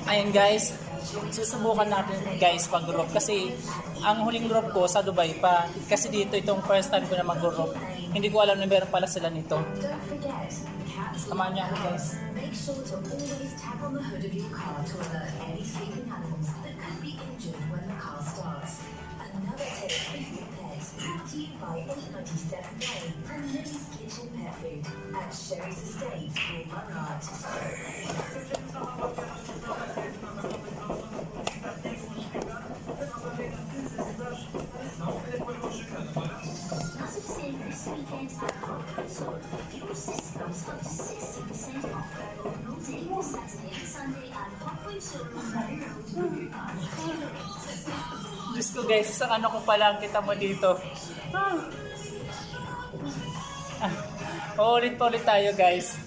Ayun guys, susubukan natin guys pag-group kasi ang huling group ko sa Dubai pa. Kasi dito itong first time ko na mag-group. Hindi ko alam na meron pala sila nito. Samahan niyo ako guys. Make sure to always tap on the hood of your car to alert any sleeping animals that could be injured when the car starts. Another tip for your pets, brought to you by 897 Way and Lily's Kitchen Pet Food at Sherry's Estate, Walmart. Noticing this weekend's alcohol console, your system's up to 60% off all day, Saturday and Sunday at Popcorn Showroom by Road. Diyos ko guys, isang ano ko pala kita mo dito. Ulit pa ulit tayo guys.